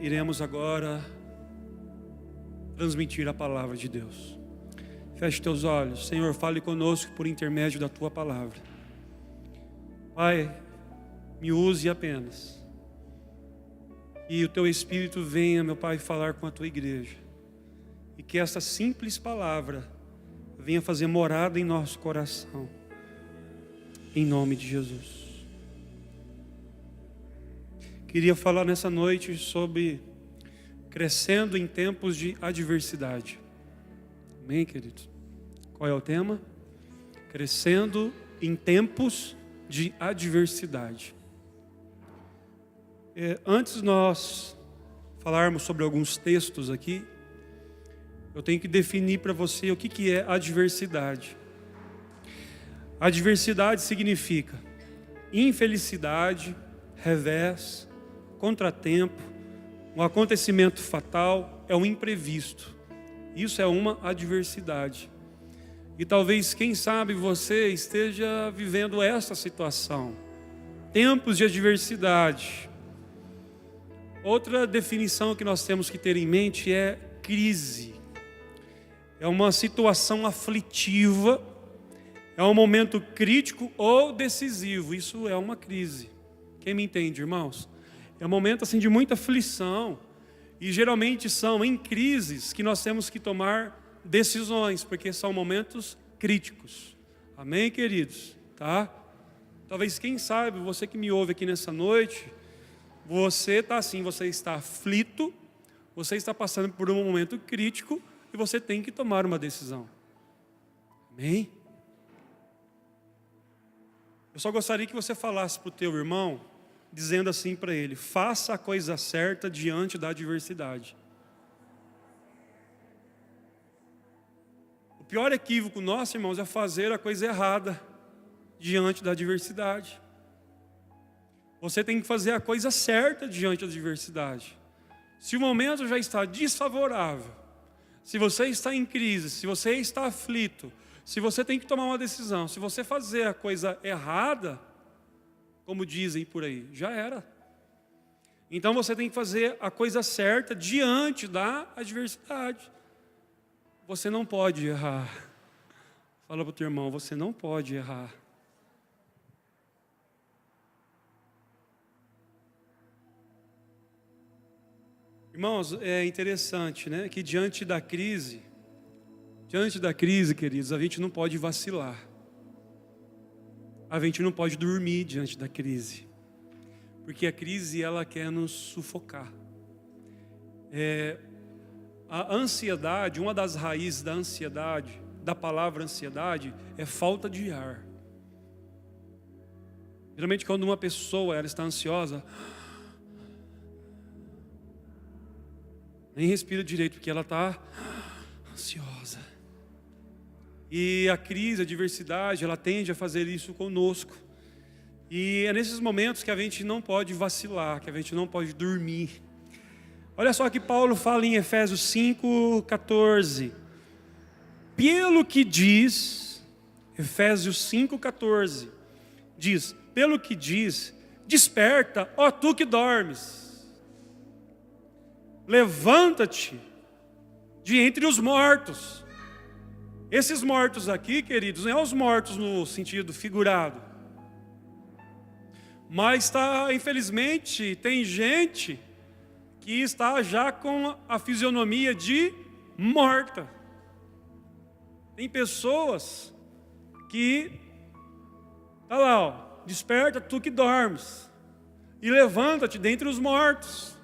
iremos agora transmitir a palavra de Deus. Feche teus olhos. Senhor, fale conosco por intermédio da tua palavra. Pai, me use apenas. E o teu Espírito venha, meu Pai, falar com a tua igreja. E que essa simples palavra venha fazer morada em nosso coração. Em nome de Jesus. Queria falar nessa noite sobre crescendo em tempos de adversidade. Amém, queridos? Qual é o tema? Crescendo em tempos de adversidade. Antes nós falarmos sobre alguns textos aqui, eu tenho que definir para você o que é adversidade. Adversidade significa infelicidade, revés, contratempo, um acontecimento fatal, é um imprevisto. Isso é uma adversidade. E talvez, quem sabe, você esteja vivendo essa situação. Tempos de adversidade. Outra definição que nós temos que ter em mente é crise. É uma situação aflitiva, é um momento crítico ou decisivo. Isso é uma crise. Quem me entende, irmãos? É um momento assim de muita aflição. E geralmente são em crises que nós temos que tomar decisões, porque são momentos críticos. Amém, queridos? Tá? Talvez, quem sabe, você que me ouve aqui nessa noite, você está assim, você está aflito, você está passando por um momento crítico e você tem que tomar uma decisão. Amém? Eu só gostaria que você falasse para o teu irmão, dizendo assim para ele: faça a coisa certa diante da adversidade. O pior equívoco nosso, irmãos, é fazer a coisa errada diante da adversidade. Você tem que fazer a coisa certa diante da adversidade. Se o momento já está desfavorável, se você está em crise, se você está aflito, se você tem que tomar uma decisão, se você fazer a coisa errada, como dizem por aí, já era. Então você tem que fazer a coisa certa diante da adversidade. Você não pode errar. Fala para o teu irmão, você não pode errar. Irmãos, é interessante, né? Que diante da crise, queridos, a gente não pode vacilar. A gente não pode dormir diante da crise, porque a crise, ela quer nos sufocar. A ansiedade, uma das raízes da ansiedade, da palavra ansiedade, é falta de ar. Geralmente quando uma pessoa ela está ansiosa, nem respira direito, porque ela está ansiosa. E a crise, a adversidade, ela tende a fazer isso conosco. E é nesses momentos que a gente não pode vacilar, que a gente não pode dormir. Olha só que Paulo fala em Efésios 5:14. Pelo que diz, Efésios 5:14, diz, pelo que diz, desperta, ó tu que dormes. Levanta-te de entre os mortos. Esses mortos aqui, queridos, não é os mortos no sentido figurado. Mas infelizmente, tem gente que está já com a fisionomia de morta. Tem pessoas que, tá lá, ó, desperta tu que dormes e levanta-te dentre os mortos.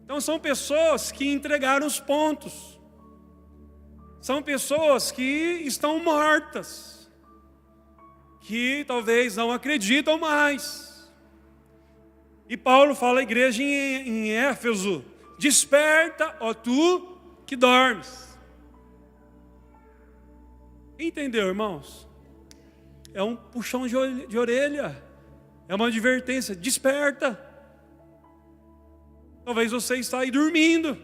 Então são pessoas que entregaram os pontos. São pessoas que estão mortas, que talvez não acreditam mais. E Paulo fala à igreja em Éfeso: desperta, ó tu que dormes. Entendeu, irmãos? É um puxão de orelha, é uma advertência: desperta. Talvez você está aí dormindo,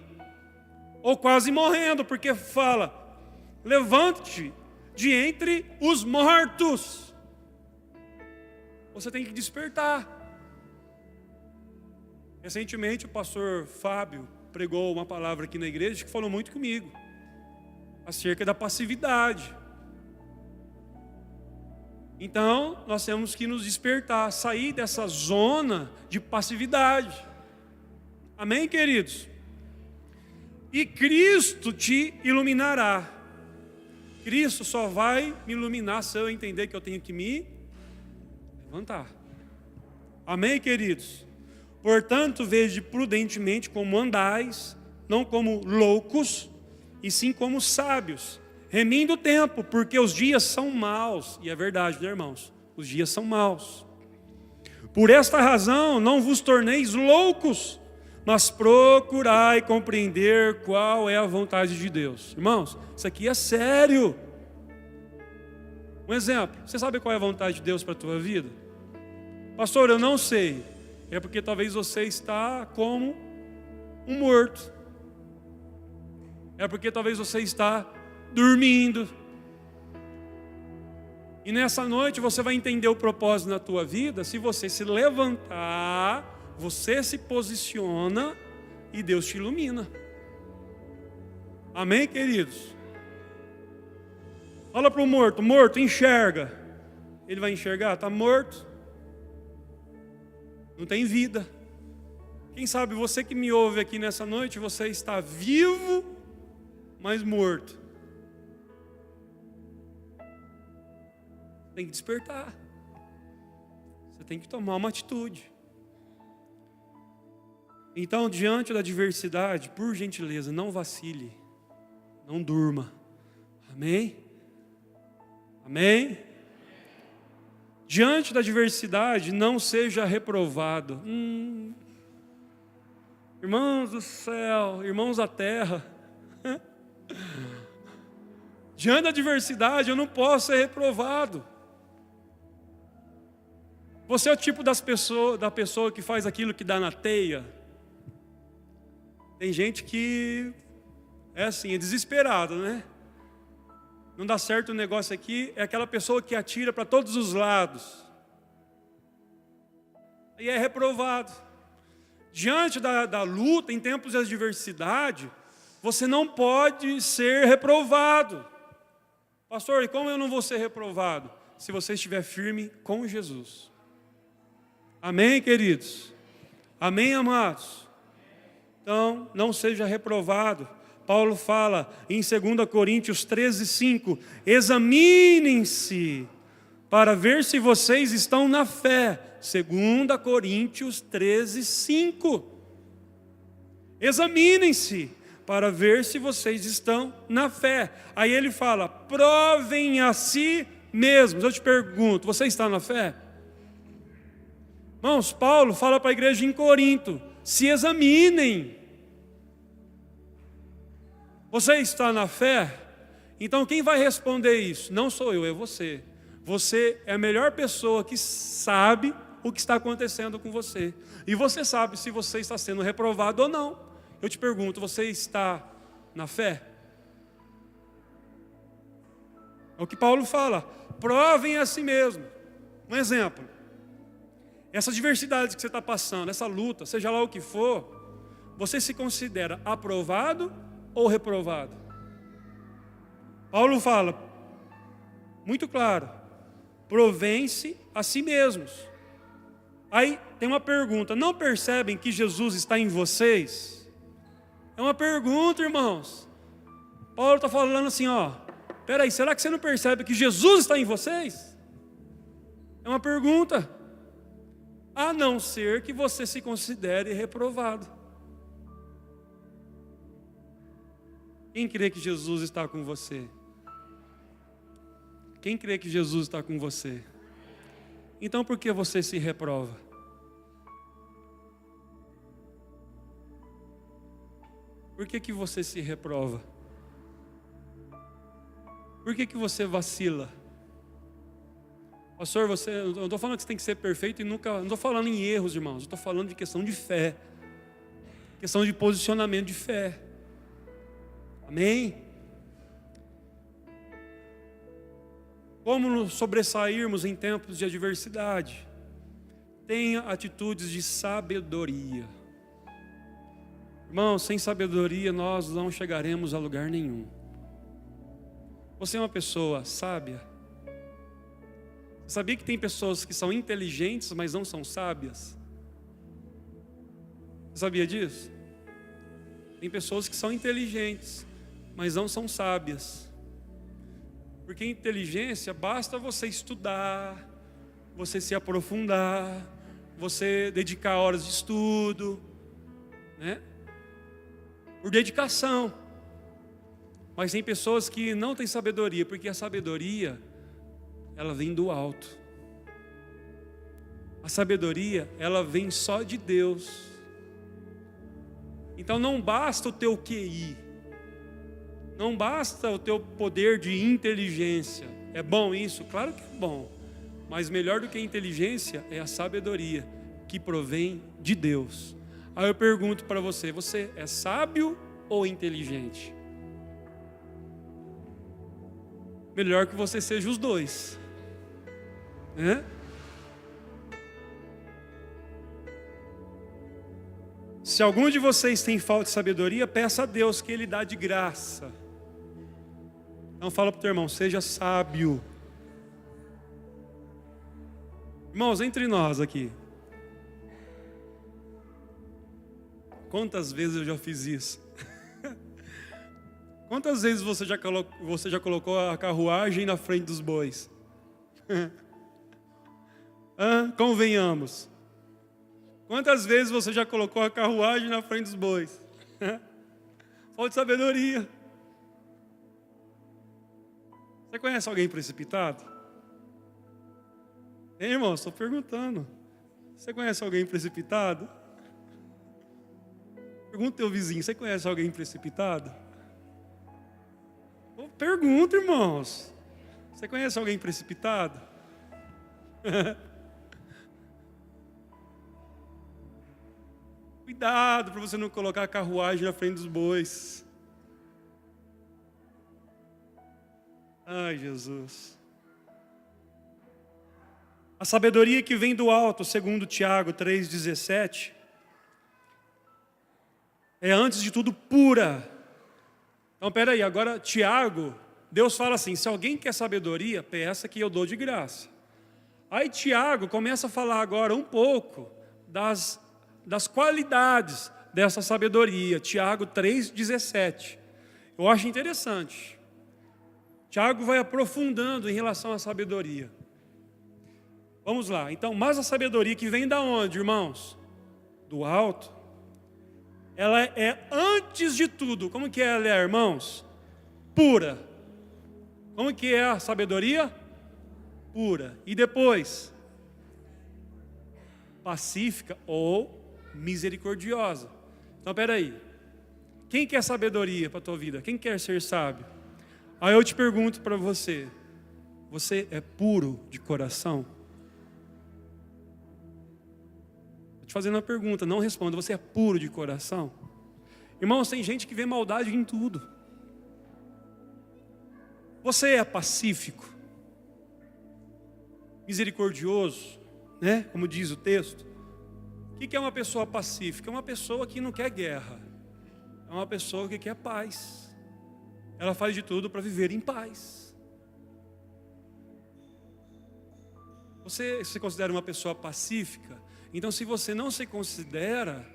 ou quase morrendo, porque fala: levante-te de entre os mortos. Você tem que despertar. Recentemente o pastor Fábio pregou uma palavra aqui na igreja que falou muito comigo, acerca da passividade. Então, nós temos que nos despertar, sair dessa zona de passividade. Amém, queridos? E Cristo te iluminará. Cristo só vai me iluminar se eu entender que eu tenho que me levantar. Amém, queridos? Portanto, vede prudentemente como andais, não como loucos, e sim como sábios, remindo o tempo, porque os dias são maus. E é verdade, né, irmãos? Os dias são maus. Por esta razão, não vos torneis loucos, mas procurai compreender qual é a vontade de Deus. Irmãos, isso aqui é sério. Um exemplo, você sabe qual é a vontade de Deus para a tua vida? Pastor, eu não sei. É porque talvez você está como um morto. É porque talvez você está dormindo. E nessa noite você vai entender o propósito na tua vida se você se levantar, você se posiciona e Deus te ilumina. Amém, queridos? Fala para o morto, morto, enxerga. Ele vai enxergar, está morto. Não tem vida. Quem sabe você que me ouve aqui nessa noite, você está vivo, mas morto. Tem que despertar. Você tem que tomar uma atitude. Então, diante da adversidade, por gentileza, não vacile, não durma. Amém? Amém? Diante da adversidade, não seja reprovado. Irmãos do céu, irmãos da terra. Diante da adversidade, eu não posso ser reprovado. Você é o tipo da pessoa que faz aquilo que dá na teia. Tem gente que é assim, é desesperado, né? Não dá certo o negócio aqui, é aquela pessoa que atira para todos os lados. E é reprovado. Diante da luta, em tempos de adversidade, você não pode ser reprovado. Pastor, e como eu não vou ser reprovado? Se você estiver firme com Jesus. Amém, queridos? Amém, amados? Então, não seja reprovado. Paulo fala em 2 Coríntios 13:5, examinem-se para ver se vocês estão na fé. 2 Coríntios 13:5. Examinem-se para ver se vocês estão na fé. Aí ele fala, provem a si mesmos. Eu te pergunto, você está na fé? Irmãos, Paulo fala para a igreja em Corinto, se examinem. Você está na fé? Então quem vai responder isso? Não sou eu, é você. Você é a melhor pessoa que sabe o que está acontecendo com você. E você sabe se você está sendo reprovado ou não. Eu te pergunto, você está na fé? É o que Paulo fala, provem a si mesmo. Um exemplo, essa adversidade que você está passando, essa luta, seja lá o que for, você se considera aprovado ou reprovado? Paulo fala, muito claro, provem-se a si mesmos. Aí tem uma pergunta, não percebem que Jesus está em vocês? É uma pergunta, irmãos. Paulo está falando assim, peraí, será que você não percebe que Jesus está em vocês? É uma pergunta. A não ser que você se considere reprovado. Quem crê que Jesus está com você? Quem crê que Jesus está com você? Então por que você se reprova? Por que você se reprova? Por que você vacila? Pastor, eu não estou falando que você tem que ser perfeito e nunca... Não estou falando em erros, irmãos. Eu estou falando de questão de fé. Questão de posicionamento de fé. Amém? Como nos sobressairmos em tempos de adversidade? Tenha atitudes de sabedoria. Irmão, sem sabedoria nós não chegaremos a lugar nenhum. Você é uma pessoa sábia? Você sabia que tem pessoas que são inteligentes, mas não são sábias? Você sabia disso? Tem pessoas que são inteligentes, mas não são sábias. Porque inteligência basta você estudar, você se aprofundar, você dedicar horas de estudo, né? Por dedicação. Mas tem pessoas que não têm sabedoria, porque a sabedoria, ela vem do alto. A sabedoria, ela vem só de Deus. Então não basta o teu QI, não basta o teu poder de inteligência. É bom isso? Claro que é bom. Mas melhor do que a inteligência é a sabedoria, que provém de Deus. Aí eu pergunto para você, você é sábio ou inteligente? Melhor que você seja os dois, né? Se algum de vocês tem falta de sabedoria, peça a Deus que Ele dá de graça. Então fala para o teu irmão, seja sábio. Irmãos, entre nós aqui, quantas vezes eu já fiz isso? Quantas vezes você já colocou a carruagem na frente dos bois? Convenhamos. Quantas vezes você já colocou a carruagem na frente dos bois? Falta de sabedoria. Você conhece alguém precipitado? Hein, irmão, estou perguntando. Você conhece alguém precipitado? Pergunta ao teu vizinho, você conhece alguém precipitado? Pergunta, irmãos. Você conhece alguém precipitado? Cuidado para você não colocar a carruagem na frente dos bois. Ai, Jesus. A sabedoria que vem do alto, segundo Tiago 3,17, é antes de tudo pura. Então, peraí, agora Tiago, Deus fala assim, se alguém quer sabedoria, peça que eu dou de graça. Aí Tiago começa a falar agora um pouco das qualidades dessa sabedoria. Tiago 3,17. Eu acho interessante. Tiago vai aprofundando em relação à sabedoria. Vamos lá, então, mas a sabedoria que vem da onde, irmãos? Do alto. Ela é antes de tudo, como que ela é, irmãos? Pura. Como que é a sabedoria? Pura. E depois? Pacífica ou misericordiosa. Então, peraí. Quem quer sabedoria para a tua vida? Quem quer ser sábio? Aí eu te pergunto para você. Você é puro de coração? Estou te fazendo uma pergunta, não responda. Você é puro de coração? Irmãos, tem gente que vê maldade em tudo. Você é pacífico? Misericordioso? Né? Como diz o texto. O que é uma pessoa pacífica? É uma pessoa que não quer guerra. É uma pessoa que quer paz. Ela faz de tudo para viver em paz. Você se considera uma pessoa pacífica? Então, se você não se considera,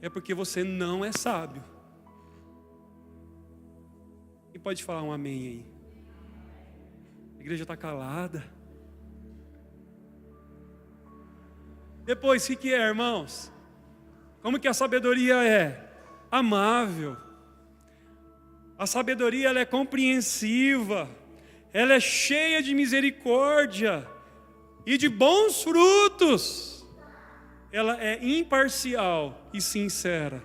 é porque você não é sábio. E pode falar um amém aí? A igreja está calada. Depois, o que é, irmãos? Como que a sabedoria é? Amável. A sabedoria, ela é compreensiva. Ela é cheia de misericórdia e de bons frutos. Ela é imparcial e sincera.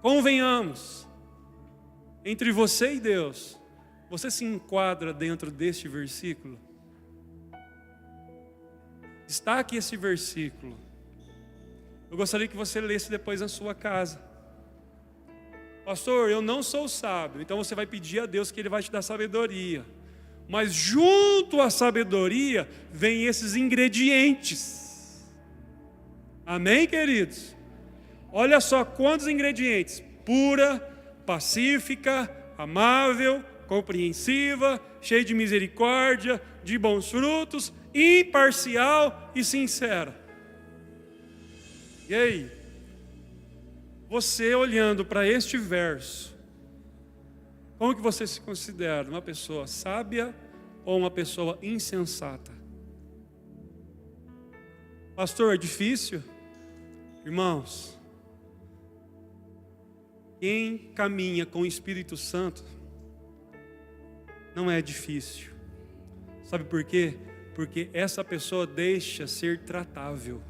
Convenhamos, entre você e Deus, você se enquadra dentro deste versículo? Destaque esse versículo. Eu gostaria que você lesse depois na sua casa. Pastor, eu não sou sábio, então você vai pedir a Deus que Ele vai te dar sabedoria. Mas junto à sabedoria, vem esses ingredientes. Amém, queridos? Olha só quantos ingredientes: pura, pacífica, amável, compreensiva, cheia de misericórdia, de bons frutos, imparcial e sincera. E aí? Você olhando para este verso, como que você se considera? Uma pessoa sábia ou uma pessoa insensata? Pastor, é difícil? Irmãos, quem caminha com o Espírito Santo não é difícil. Sabe por quê? Porque essa pessoa deixa ser tratável.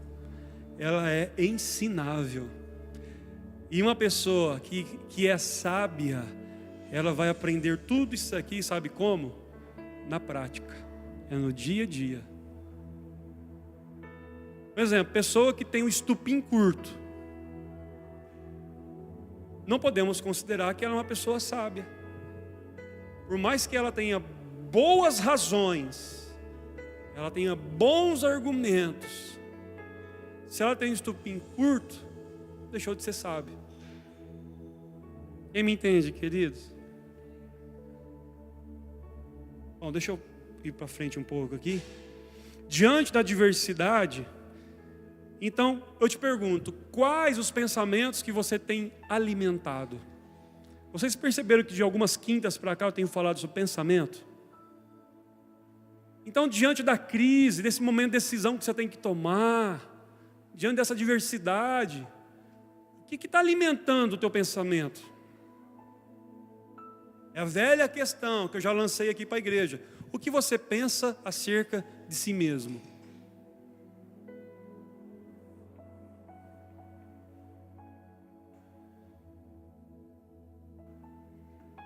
Ela é ensinável. E uma pessoa que é sábia, ela vai aprender tudo isso aqui, sabe como? Na prática. É no dia a dia. Por exemplo, pessoa que tem um estupim curto. Não podemos considerar que ela é uma pessoa sábia. Por mais que ela tenha boas razões, ela tenha bons argumentos, se ela tem um estupim curto, deixou de ser sábia. Quem me entende, queridos? Bom, deixa eu ir para frente um pouco aqui. Diante da diversidade, então eu te pergunto, quais os pensamentos que você tem alimentado? Vocês perceberam que de algumas quintas para cá eu tenho falado sobre pensamento? Então, diante da crise, desse momento de decisão que você tem que tomar, diante dessa diversidade, o que está alimentando o teu pensamento? É a velha questão que eu já lancei aqui para a igreja. O que você pensa acerca de si mesmo?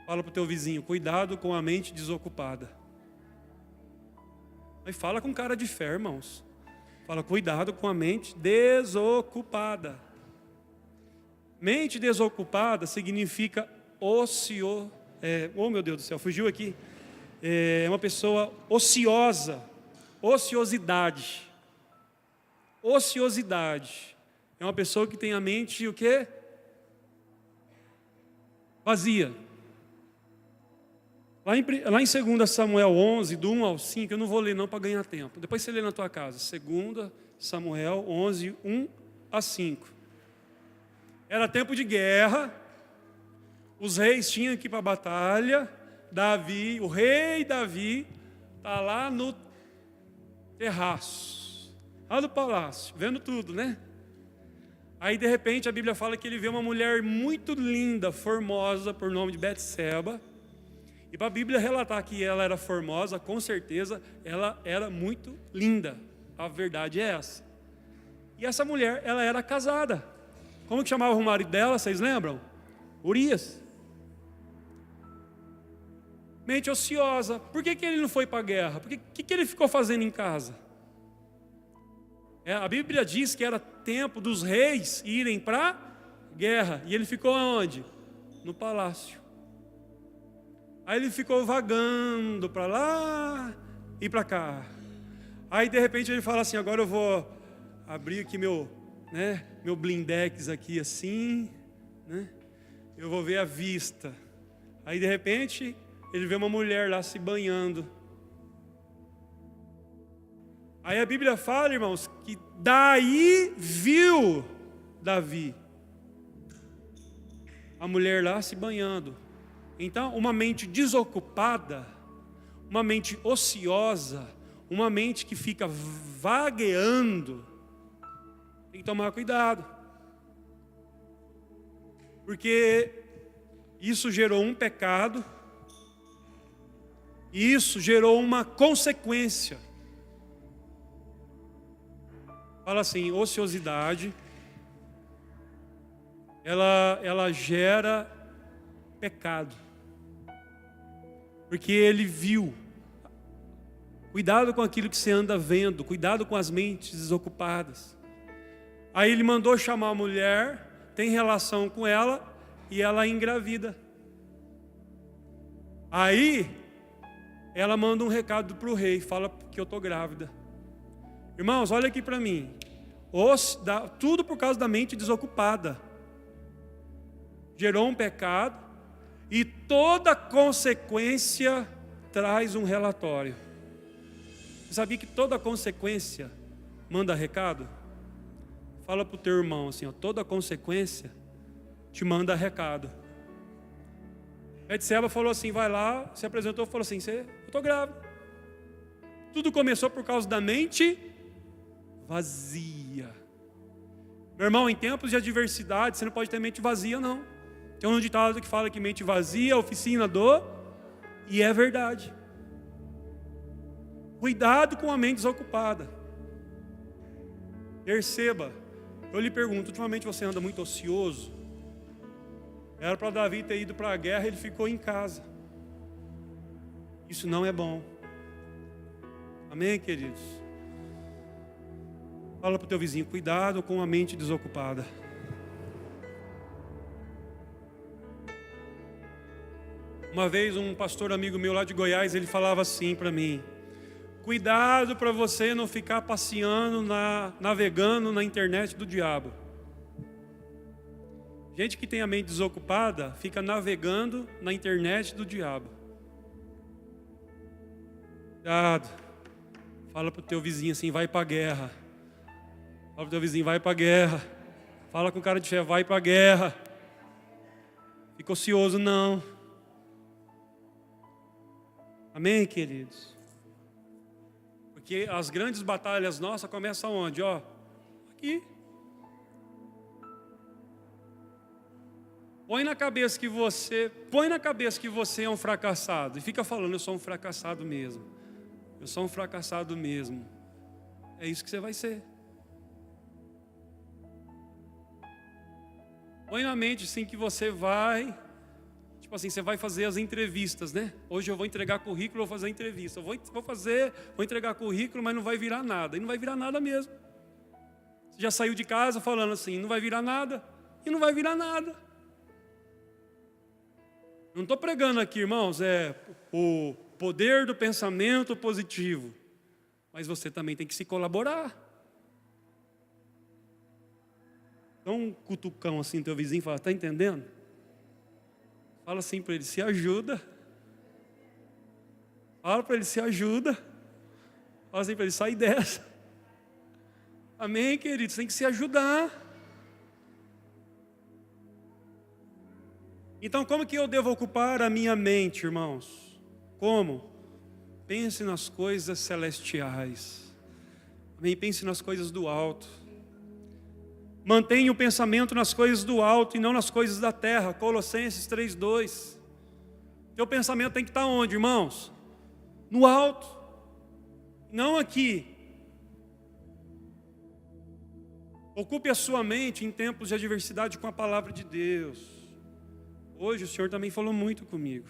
Fala para o teu vizinho, cuidado com a mente desocupada. Aí fala com cara de fé, irmãos. Fala, cuidado com a mente desocupada. Mente desocupada significa oh meu Deus do céu, fugiu aqui. É uma pessoa ociosa. Ociosidade. Ociosidade. É uma pessoa que tem a mente o quê? Vazia. Lá em 2 Samuel 11, do 1 ao 5, eu não vou ler não para ganhar tempo. Depois você lê na tua casa. 2 Samuel 11, 1 a 5. Era tempo de guerra. Os reis tinham que ir para a batalha. O rei Davi, está lá no terraço, lá do palácio, vendo tudo, né? Aí de repente a Bíblia fala que ele vê uma mulher muito linda, formosa, por nome de Betseba. E para a Bíblia relatar que ela era formosa, com certeza ela era muito linda. A verdade é essa. E essa mulher, ela era casada. Como que chamava o marido dela, vocês lembram? Urias. Mente ociosa. Por que ele não foi para a guerra? O que ele ficou fazendo em casa? A Bíblia diz que era tempo dos reis irem para a guerra. E ele ficou aonde? No palácio. Aí ele ficou vagando para lá e para cá. Aí de repente ele fala assim, agora eu vou abrir aqui meu blindex aqui assim, né? Eu vou ver a vista. Aí de repente ele vê uma mulher lá se banhando. Aí a Bíblia fala, irmãos, que daí viu Davi a mulher lá se banhando. Então, uma mente desocupada, uma mente ociosa, uma mente que fica vagueando, tem que tomar cuidado. Porque isso gerou um pecado, e isso gerou uma consequência. Fala assim, ociosidade, ela gera pecado. Porque ele viu. Cuidado com aquilo que você anda vendo, cuidado com as mentes desocupadas. Aí ele mandou chamar a mulher, tem relação com ela, e ela engravida. Aí ela manda um recado para o rei, fala que eu estou grávida. Irmãos, olha aqui para mim. Tudo por causa da mente desocupada. gerou um pecado, e toda consequência traz um relatório. Você sabia que toda consequência manda recado? Fala para o teu irmão assim, ó, toda consequência te manda recado. Betseba falou assim, vai lá, se apresentou e falou assim, eu estou grávida. Tudo começou por causa da mente vazia. Meu irmão, em tempos de adversidade, você não pode ter mente vazia, não. Tem um ditado que fala que mente vazia é oficina do... E é verdade. Cuidado com a mente desocupada. Perceba, eu lhe pergunto, ultimamente você anda muito ocioso? Era para Davi ter ido para a guerra, ele ficou em casa. Isso não é bom. Amém, queridos? Fala para o teu vizinho, cuidado com a mente desocupada. Uma vez um pastor amigo meu lá de Goiás, ele falava assim para mim, cuidado para você não ficar passeando, navegando na internet do diabo. Gente que tem a mente desocupada, fica navegando na internet do diabo. Cuidado. Fala para o teu vizinho assim, vai para a guerra. Fala para o teu vizinho, vai para a guerra. Fala com o cara de fé, vai para a guerra. Fica ocioso não. Amém, queridos? Porque as grandes batalhas nossas começam onde? Ó, aqui. Põe na cabeça que você é um fracassado. E fica falando, eu sou um fracassado mesmo. Eu sou um fracassado mesmo. É isso que você vai ser. Põe na mente assim que você vai... Tipo assim, você vai fazer as entrevistas, né? Hoje eu vou entregar currículo, vou fazer a entrevista. Vou entregar currículo, mas não vai virar nada. E não vai virar nada mesmo. Você já saiu de casa falando assim, não vai virar nada. E não vai virar nada. Não estou pregando aqui, irmãos, o poder do pensamento positivo. Mas você também tem que se colaborar. Dá um cutucão assim no teu vizinho e fala, está entendendo? Fala assim para ele, se ajuda. Fala para ele, se ajuda. Fala assim para ele, sai dessa. Amém, queridos? Tem que se ajudar. Então, como que eu devo ocupar a minha mente, irmãos? Como? Pense nas coisas celestiais. Amém? Pense nas coisas do alto. Mantenha o pensamento nas coisas do alto e não nas coisas da terra. Colossenses 3:2. Teu pensamento tem que estar onde, irmãos? No alto. Não aqui. Ocupe a sua mente em tempos de adversidade com a palavra de Deus. Hoje o Senhor também falou muito comigo.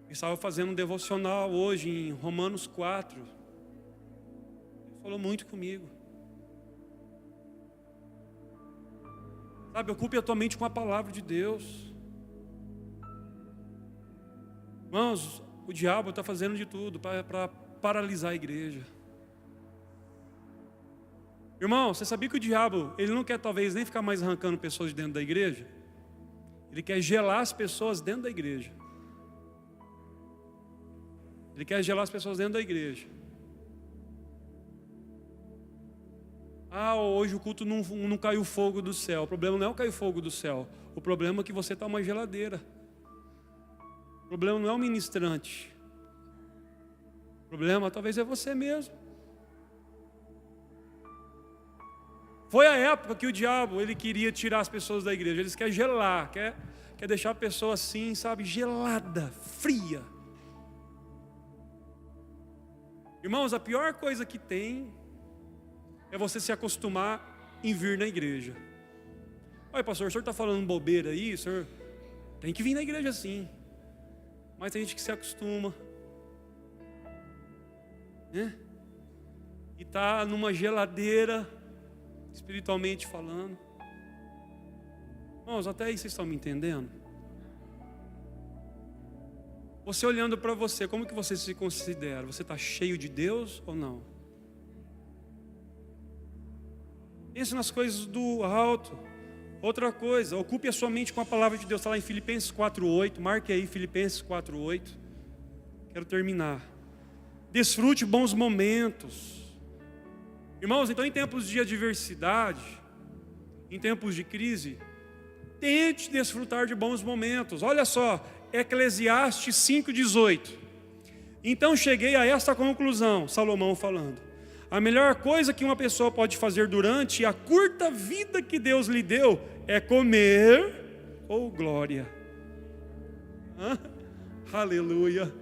Eu estava fazendo um devocional hoje em Romanos 4. Ele falou muito comigo. Sabe, ocupe a tua mente com a palavra de Deus. Irmãos, o diabo está fazendo de tudo para paralisar a igreja. Irmão, você sabia que o diabo, ele não quer talvez nem ficar mais arrancando pessoas de dentro da igreja? Ele quer gelar as pessoas dentro da igreja. Ele quer gelar as pessoas dentro da igreja. Ah, hoje o culto não caiu fogo do céu. O problema não é o cair fogo do céu. O problema é que você está uma geladeira. O problema não é o ministrante. O problema talvez é você mesmo. Foi a época que o diabo, ele queria tirar as pessoas da igreja. Eles querem gelar, quer deixar a pessoa assim, sabe, gelada, fria. Irmãos, a pior coisa que tem é você se acostumar em vir na igreja. Olha, pastor, o senhor está falando bobeira aí, o senhor tem que vir na igreja sim. Mas tem gente que se acostuma, né? E está numa geladeira, espiritualmente falando. Irmãos, até aí vocês estão me entendendo? Você olhando para você, como que você se considera? Você está cheio de Deus ou não? Pense nas coisas do alto. Outra coisa, ocupe a sua mente com a palavra de Deus. Está lá em Filipenses 4:8. Marque aí Filipenses 4:8. Quero terminar. Desfrute bons momentos. Irmãos, então em tempos de adversidade, em tempos de crise, tente desfrutar de bons momentos. Olha só, Eclesiastes 5:18. Então cheguei a esta conclusão, Salomão falando: a melhor coisa que uma pessoa pode fazer durante a curta vida que Deus lhe deu é comer ou glória. Aleluia.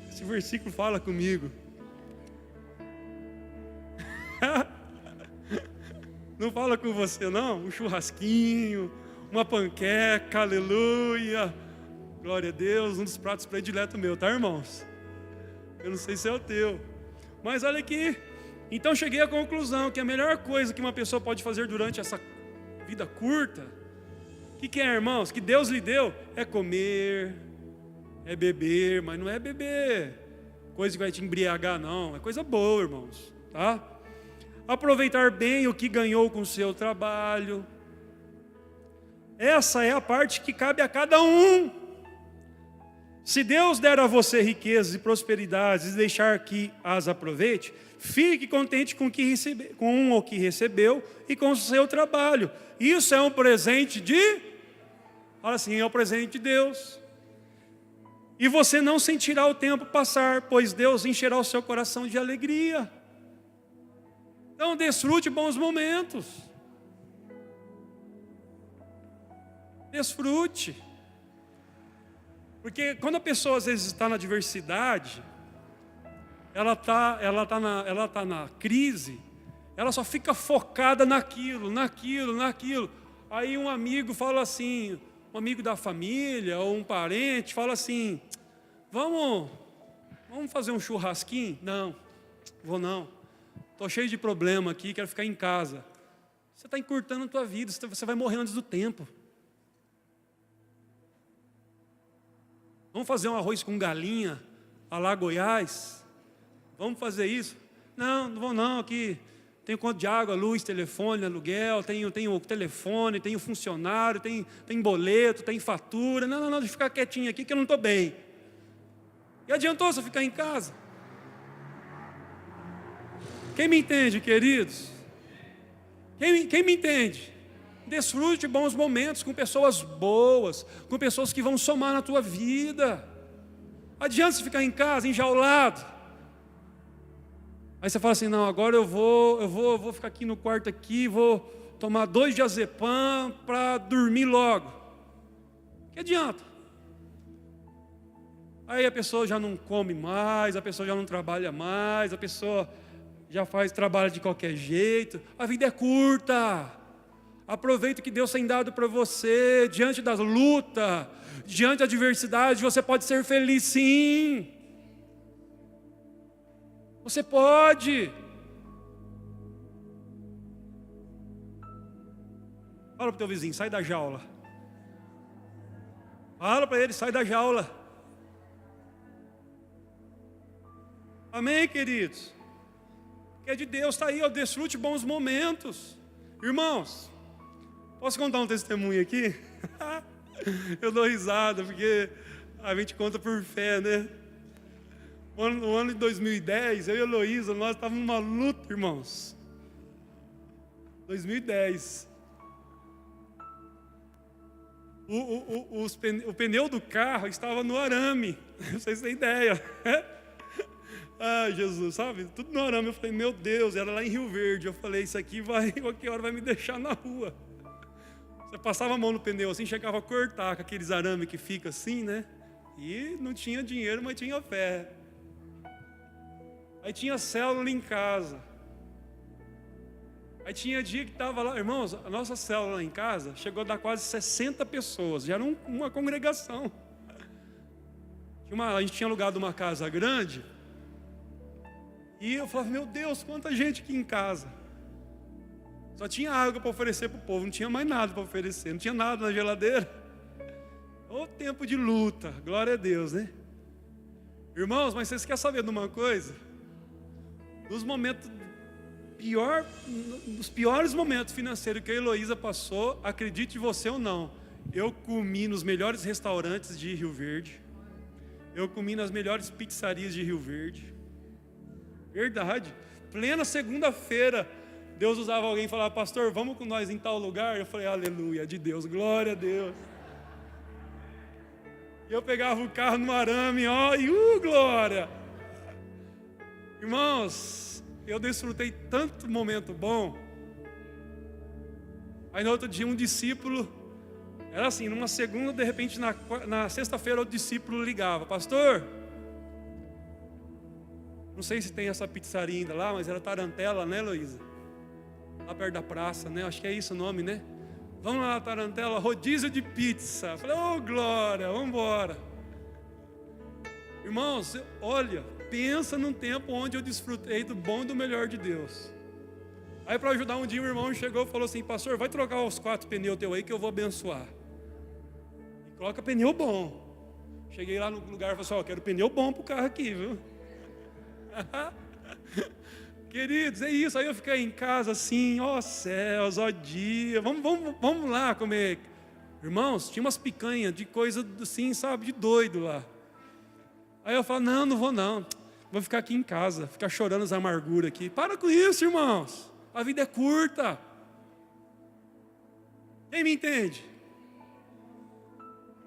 Esse versículo fala comigo. Não fala com você não? Um churrasquinho, uma panqueca, aleluia. Glória a Deus, um dos pratos prediletos meu, tá, irmãos? Eu não sei se é o teu. Mas olha aqui, então cheguei à conclusão que a melhor coisa que uma pessoa pode fazer durante essa vida curta, o que é, irmãos? Que Deus lhe deu é comer, é beber, mas não é beber coisa que vai te embriagar, não. É coisa boa, irmãos, tá? Aproveitar bem o que ganhou com o seu trabalho. Essa é a parte que cabe a cada um. Se Deus der a você riquezas e prosperidades e deixar que as aproveite, fique contente com o que recebeu e com o seu trabalho. Isso é um presente fala assim, é um presente de Deus. E você não sentirá o tempo passar, pois Deus encherá o seu coração de alegria. Então desfrute bons momentos. Desfrute. Porque quando a pessoa às vezes está na adversidade, ela tá na crise, ela só fica focada naquilo. Aí um amigo fala assim, um amigo da família ou um parente fala assim: vamos fazer um churrasquinho? Não, vou não. Estou cheio de problema aqui, quero ficar em casa. Você está encurtando a tua vida, você vai morrer antes do tempo. Vamos fazer um arroz com galinha, à la Goiás? Vamos fazer isso? Não vou não, aqui tenho conta de água, luz, telefone, aluguel, tenho telefone, tenho funcionário, tem boleto, tem fatura. Não, deixa eu ficar quietinho aqui que eu não estou bem. E adiantou você ficar em casa? Quem me entende, queridos? Quem me entende? Desfrute bons momentos com pessoas boas, com pessoas que vão somar na tua vida. Adianta você ficar em casa, enjaulado. Aí você fala assim: não, agora eu vou ficar aqui no quarto aqui, vou tomar 2 diazepam para dormir logo. Que adianta? Aí a pessoa já não come mais, a pessoa já não trabalha mais, a pessoa já faz trabalho de qualquer jeito. A vida é curta. Aproveite o que Deus tem dado para você. Diante da luta, diante da adversidade, você pode ser feliz, sim. Você pode. Fala para o teu vizinho: sai da jaula. Fala para ele: sai da jaula. Amém, queridos? Que é de Deus, está aí, ó, desfrute bons momentos. Irmãos, posso contar um testemunho aqui? Eu dou risada, porque a gente conta por fé, né? No ano de 2010, eu e a Heloísa, nós estávamos numa luta, irmãos. 2010. O pneu do carro estava no arame. Vocês têm ideia. Ai, Jesus, sabe? Tudo no arame. Eu falei: meu Deus, era lá em Rio Verde. Eu falei: isso aqui qualquer hora vai me deixar na rua. Você passava a mão no pneu assim, chegava a cortar com aqueles arames que fica assim, né? E não tinha dinheiro, mas tinha fé. Aí tinha célula em casa. Aí tinha dia que estava lá, irmãos, a nossa célula lá em casa chegou a dar quase 60 pessoas, já era uma congregação. A gente tinha alugado uma casa grande, e eu falava: meu Deus, quanta gente aqui em casa. Só tinha água para oferecer para o povo, não tinha mais nada para oferecer, não tinha nada na geladeira. Ô tempo de luta, glória a Deus, né? Irmãos, mas vocês querem saber de uma coisa? Nos momentos nos piores momentos financeiros que a Heloísa passou, acredite você ou não, eu comi nos melhores restaurantes de Rio Verde. Eu comi nas melhores pizzarias de Rio Verde. Verdade. Plena segunda-feira, Deus usava alguém e falava: pastor, vamos com nós em tal lugar? Eu falei: aleluia, de Deus, glória a Deus. E eu pegava o carro no arame, ó, e glória. Irmãos, eu desfrutei tanto momento bom. Aí no outro dia um discípulo, era assim, numa segunda, de repente na sexta-feira o discípulo ligava: pastor, não sei se tem essa pizzaria ainda lá, mas era Tarantela, né, Heloísa? Lá perto da praça, né? Acho que é isso o nome, né? Vamos lá, Tarantela, rodízio de pizza. Eu falei: oh, glória, vamos embora. Irmãos, olha, pensa num tempo onde eu desfrutei do bom e do melhor de Deus. Aí para ajudar um dia, o irmão chegou e falou assim: pastor, vai trocar os 4 pneus teu aí que eu vou abençoar. E coloca pneu bom. Cheguei lá no lugar e falei assim: ó, quero pneu bom pro carro aqui, viu? Queridos, é isso. Aí eu fiquei em casa assim, ó céus, ó dia, vamos lá comer. Irmãos, tinha umas picanhas de coisa assim, sabe, de doido lá. Aí eu falo: não vou não, vou ficar aqui em casa, ficar chorando as amarguras aqui. Para com isso, irmãos, a vida é curta. Quem me entende?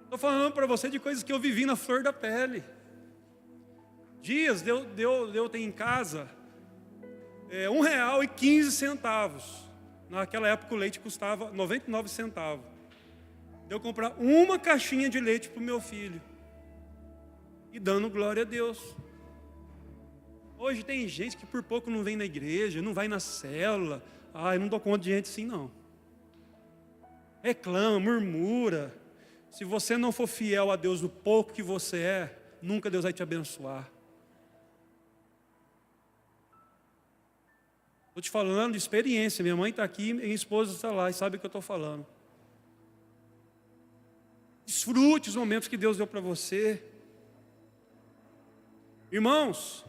Estou falando para você de coisas que eu vivi na flor da pele. Dias deu ter em casa R$1,15. Naquela época o leite custava 99 centavos. Deu comprar uma caixinha de leite para o meu filho. E dando glória a Deus. Hoje tem gente que por pouco não vem na igreja, não vai na célula. Eu não dou conta de gente assim não. Reclama, murmura. Se você não for fiel a Deus no pouco que você é, nunca Deus vai te abençoar. Estou te falando de experiência. Minha mãe está aqui, minha esposa está lá e sabe o que eu estou falando. Desfrute os momentos que Deus deu para você. Irmãos,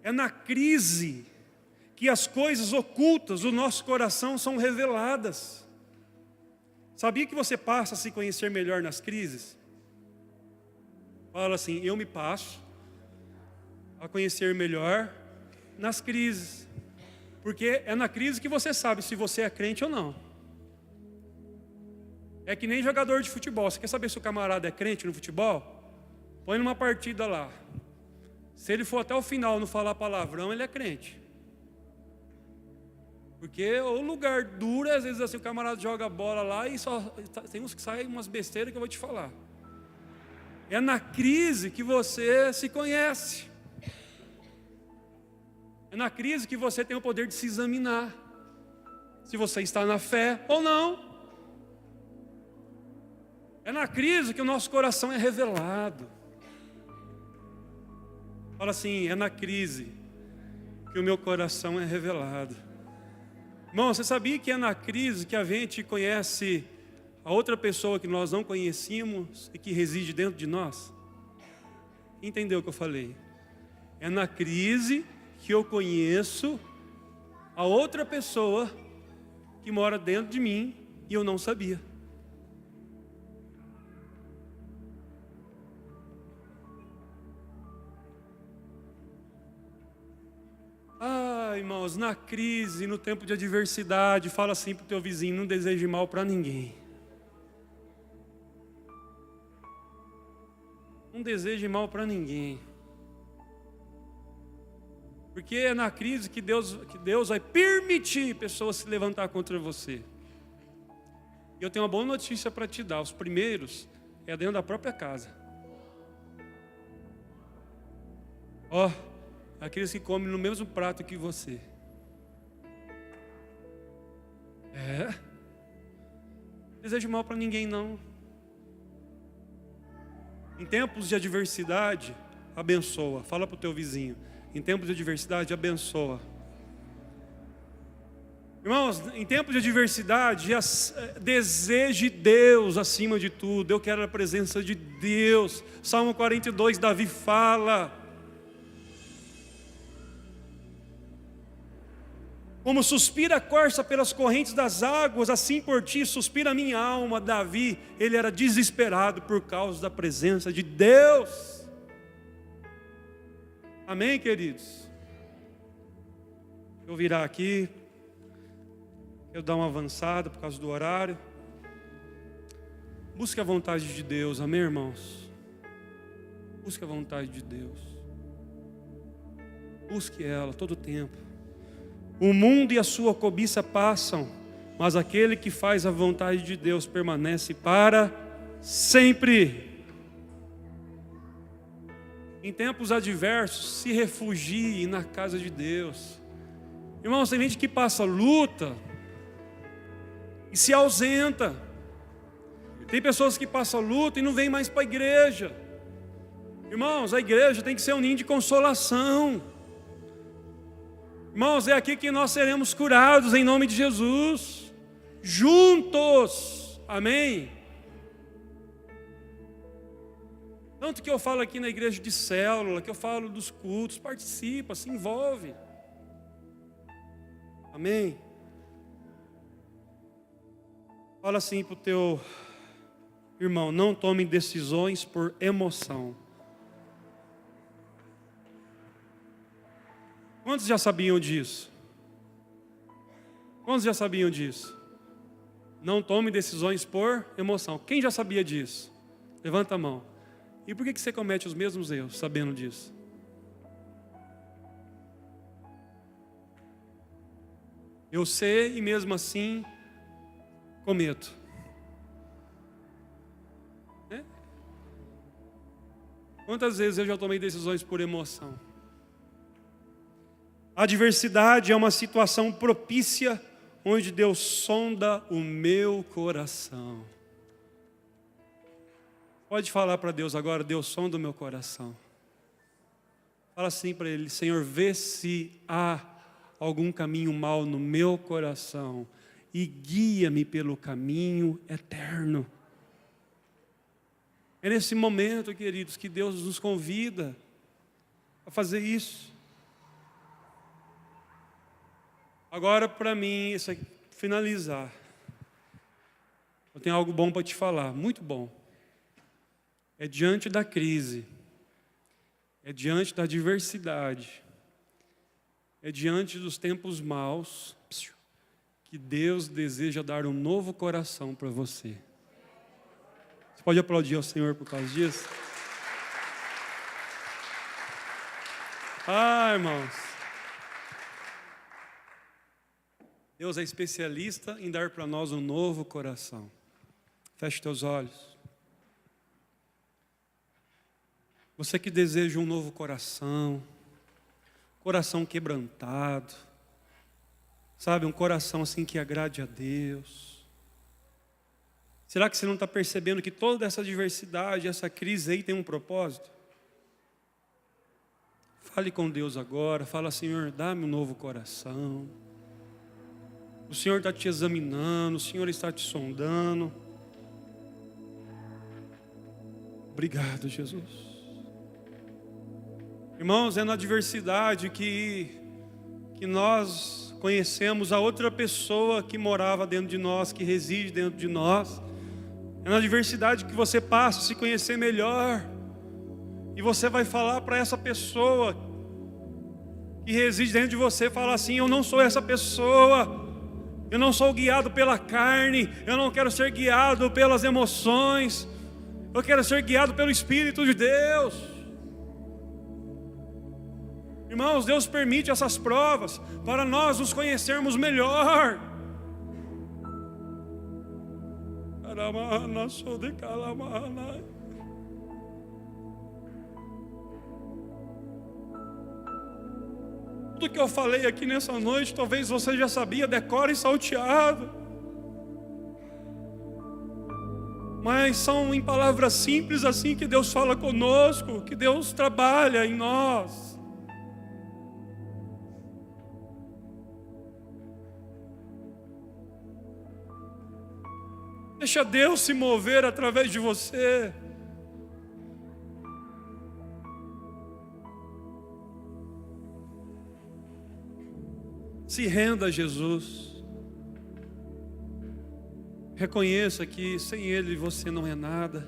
é na crise que as coisas ocultas do nosso coração são reveladas. Sabia que você passa a se conhecer melhor nas crises? Fala assim: eu me passo a conhecer melhor nas crises. Porque é na crise que você sabe se você é crente ou não. É que nem jogador de futebol. Você quer saber se o camarada é crente no futebol? Põe numa partida lá. Se ele for até o final não falar palavrão, ele é crente. Porque o lugar duro, às vezes assim, o camarada joga a bola lá e só tem uns que saem umas besteiras que eu vou te falar. É na crise que você se conhece. É na crise que você tem o poder de se examinar. Se você está na fé ou não. É na crise que o nosso coração é revelado. Fala assim: é na crise que o meu coração é revelado. Irmão, você sabia que é na crise que a gente conhece a outra pessoa que nós não conhecíamos e que reside dentro de nós? Entendeu o que eu falei? É na crise que eu conheço a outra pessoa que mora dentro de mim e eu não sabia. Irmãos, na crise, no tempo de adversidade, fala assim para o teu vizinho: não deseje mal para ninguém. Não deseje mal para ninguém. Porque é na crise que Deus vai permitir pessoas se levantar contra você. E eu tenho uma boa notícia para te dar. Os primeiros é dentro da própria casa. Aqueles que comem no mesmo prato que você. Não desejo mal para ninguém não. Em tempos de adversidade, abençoa. Fala para o teu vizinho: em tempos de adversidade, abençoa. Irmãos, em tempos de adversidade, deseje Deus acima de tudo. Eu quero a presença de Deus. Salmo 42, Davi fala: Como suspira a corça pelas correntes das águas, assim por ti suspira a minha alma. Davi, ele era desesperado por causa da presença de Deus. Amém, queridos? Eu virar aqui, eu dar uma avançada por causa do horário. Busque a vontade de Deus, amém, irmãos? Busque a vontade de Deus. Busque ela todo o tempo. O mundo e a sua cobiça passam, mas aquele que faz a vontade de Deus permanece para sempre. Em tempos adversos, se refugie na casa de Deus. Irmãos, tem gente que passa luta e se ausenta. Tem pessoas que passam luta e não vêm mais para a igreja. Irmãos, a igreja tem que ser um ninho de consolação. Irmãos, é aqui que nós seremos curados em nome de Jesus, juntos, amém? Tanto que eu falo aqui na igreja de célula, que eu falo dos cultos, participa, se envolve, amém? Fala assim para o teu irmão, não tome decisões por emoção. Quantos já sabiam disso? Quantos já sabiam disso? Não tome decisões por emoção. Quem já sabia disso? Levanta a mão. E por que você comete os mesmos erros, sabendo disso? Eu sei e mesmo assim cometo. Quantas vezes eu já tomei decisões por emoção? A adversidade é uma situação propícia onde Deus sonda o meu coração. Pode falar para Deus agora, Deus sonda o meu coração. Fala assim para Ele, Senhor, vê se há algum caminho mau no meu coração e guia-me pelo caminho eterno. É nesse momento, queridos, que Deus nos convida a fazer isso. Agora, para mim, isso aqui, finalizar, eu tenho algo bom para te falar, muito bom. É diante da crise, é diante da adversidade, é diante dos tempos maus, que Deus deseja dar um novo coração para você. Você pode aplaudir ao Senhor por causa disso? Irmãos. Deus é especialista em dar para nós um novo coração. Feche teus olhos. Você que deseja um novo coração, coração quebrantado, sabe, um coração assim que agrade a Deus. Será que você não está percebendo que toda essa diversidade, essa crise aí tem um propósito? Fale com Deus agora, fala, Senhor, dá-me um novo coração. O Senhor está te examinando, o Senhor está te sondando. Obrigado, Jesus. Irmãos, é na adversidade que nós conhecemos a outra pessoa que morava dentro de nós, que reside dentro de nós. É na adversidade que você passa a se conhecer melhor. E você vai falar para essa pessoa que reside dentro de você, falar assim, eu não sou essa pessoa. Eu não sou guiado pela carne, eu não quero ser guiado pelas emoções, eu quero ser guiado pelo Espírito de Deus. Irmãos, Deus permite essas provas para nós nos conhecermos melhor. Tudo que eu falei aqui nessa noite, talvez você já sabia, decora e salteado. Mas são em palavras simples assim que Deus fala conosco, que Deus trabalha em nós. Deixa Deus se mover através de você. Se renda a Jesus. Reconheça que sem Ele você não é nada.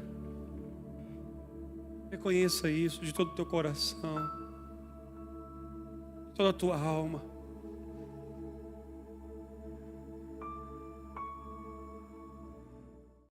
Reconheça isso de todo o teu coração, toda a tua alma.